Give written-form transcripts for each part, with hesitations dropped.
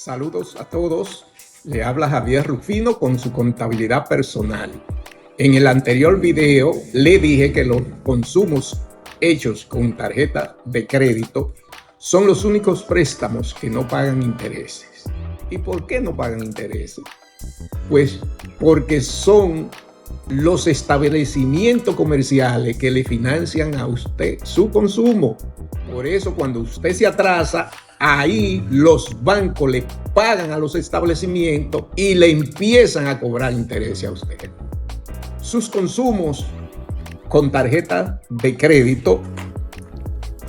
Saludos a todos. Le habla Javier Rufino con su contabilidad personal. En el anterior video le dije que los consumos hechos con tarjeta de crédito son los únicos préstamos que no pagan intereses. ¿Y por qué no pagan intereses? Pues porque son los establecimientos comerciales que le financian a usted su consumo. Por eso cuando usted se atrasa, ahí los bancos le pagan a los establecimientos y le empiezan a cobrar intereses a usted. Sus consumos con tarjeta de crédito,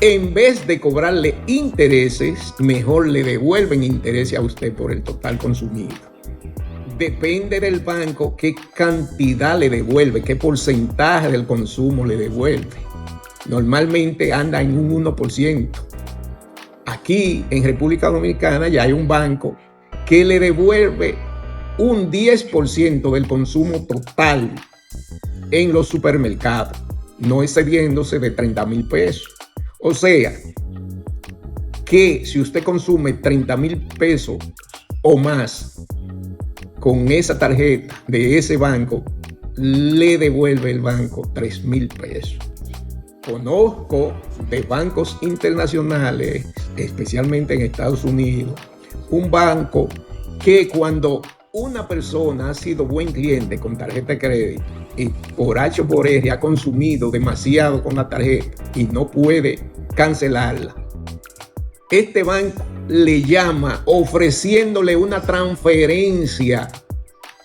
en vez de cobrarle intereses, mejor le devuelven intereses a usted por el total consumido. Depende del banco qué cantidad le devuelve, qué porcentaje del consumo le devuelve. Normalmente anda en un 1%. Aquí en República Dominicana ya hay un banco que le devuelve un 10% del consumo total en los supermercados, no excediéndose de 30,000 pesos. O sea, que si usted consume 30,000 pesos o más con esa tarjeta de ese banco, le devuelve el banco 3,000 pesos. Conozco de bancos internacionales, especialmente en Estados Unidos, un banco que cuando una persona ha sido buen cliente con tarjeta de crédito y por H o por R ha consumido demasiado con la tarjeta y no puede cancelarla, este banco le llama ofreciéndole una transferencia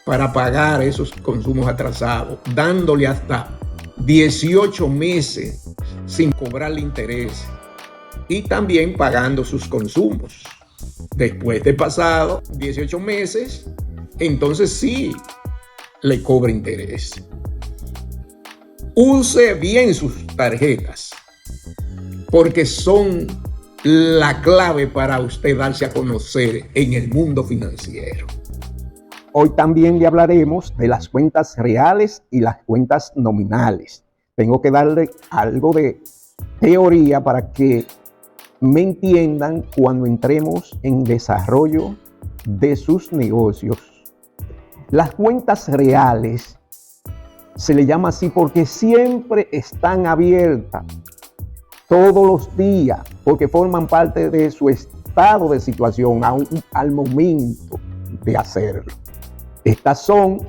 para pagar esos consumos atrasados, dándole hasta 18 meses sin cobrarle interés y también pagando sus consumos. Después de pasado 18 meses, entonces sí le cobra interés. Use bien sus tarjetas porque son la clave para usted darse a conocer en el mundo financiero. Hoy también le hablaremos de las cuentas reales y las cuentas nominales. Tengo que darle algo de teoría para que me entiendan cuando entremos en desarrollo de sus negocios. Las cuentas reales se le llama así porque siempre están abiertas todos los días, porque forman parte de su estado de situación al momento de hacerlo. Estas son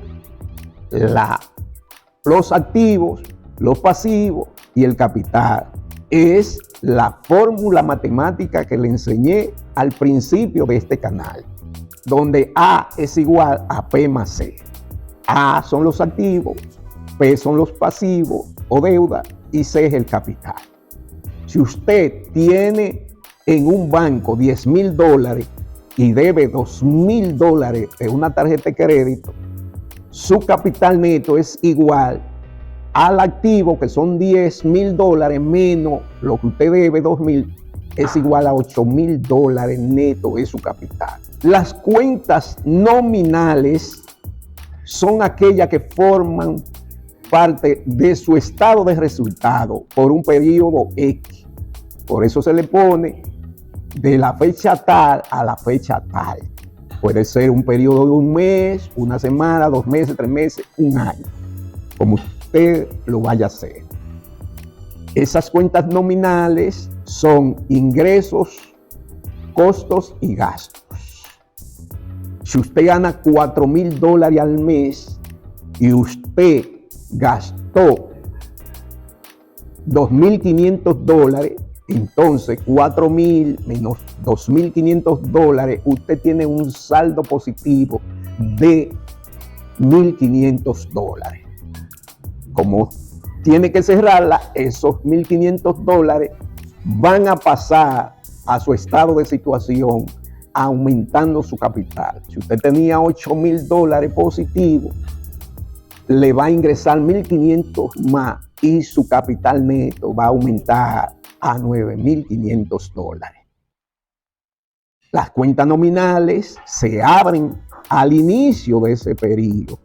los activos, los pasivos y el capital. Es la fórmula matemática que le enseñé al principio de este canal, donde A es igual a P más C. A son los activos, P son los pasivos o deuda y C es el capital. Si usted tiene en un banco $10,000 y debe $2,000 de una tarjeta de crédito, su capital neto es igual al activo, que son $10,000 menos lo que usted debe, 2,000, es igual a $8,000 neto de su capital. Las cuentas nominales son aquellas que forman parte de su estado de resultado por un periodo X. Por eso se le pone de la fecha tal a la fecha tal. Puede ser un periodo de un mes, una semana, 2 meses, 3 meses, un año, como usted lo vaya a hacer. Esas cuentas nominales son ingresos, costos y gastos. Si usted gana $4,000 al mes y usted gastó $2,500, entonces 4,000 menos $2,500, usted tiene un saldo positivo de $1,500. Como tiene que cerrarla, esos $1,500 van a pasar a su estado de situación aumentando su capital. Si usted tenía $8,000 positivo, le va a ingresar $1,500 más y su capital neto va a aumentar a $9,500. Las cuentas nominales se abren al inicio de ese periodo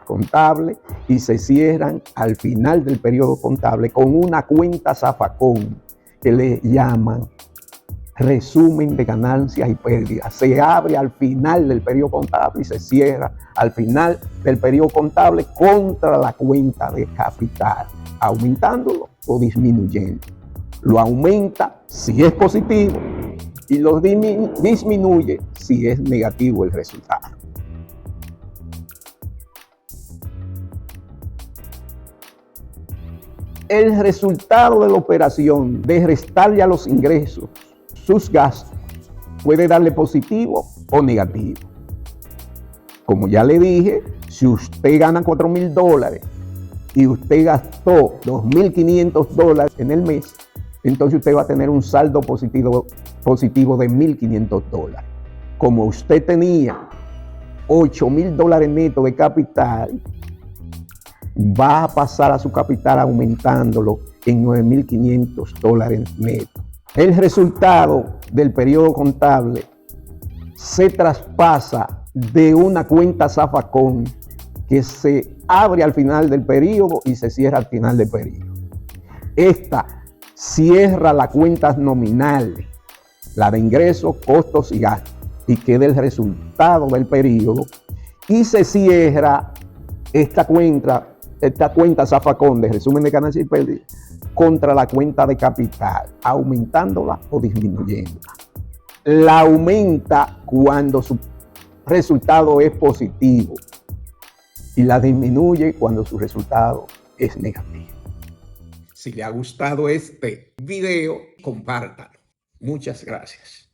contable y se cierran al final del periodo contable con una cuenta zafacón que le llaman resumen de ganancias y pérdidas. Se abre al final del periodo contable y se cierra al final del periodo contable contra la cuenta de capital, aumentándolo o disminuyendo. Lo aumenta si es positivo y lo disminuye si es negativo el resultado. El resultado de la operación de restarle a los ingresos sus gastos puede darle positivo o negativo. Como ya le dije, si usted gana $4,000 y usted gastó $2,500 en el mes, entonces usted va a tener un saldo positivo de $1,500. Como usted tenía $8,000 netos de capital, va a pasar a su capital aumentándolo en $9,500 netos. El resultado del periodo contable se traspasa de una cuenta zafacón que se abre al final del periodo y se cierra al final del periodo. Esta cierra las cuentas nominales, la de ingresos, costos y gastos, y queda el resultado del periodo, y se cierra esta cuenta zafacón de resumen de ganancias y pérdidas contra la cuenta de capital, aumentándola o disminuyéndola. La aumenta cuando su resultado es positivo y la disminuye cuando su resultado es negativo. Si le ha gustado este video, compártalo. Muchas gracias.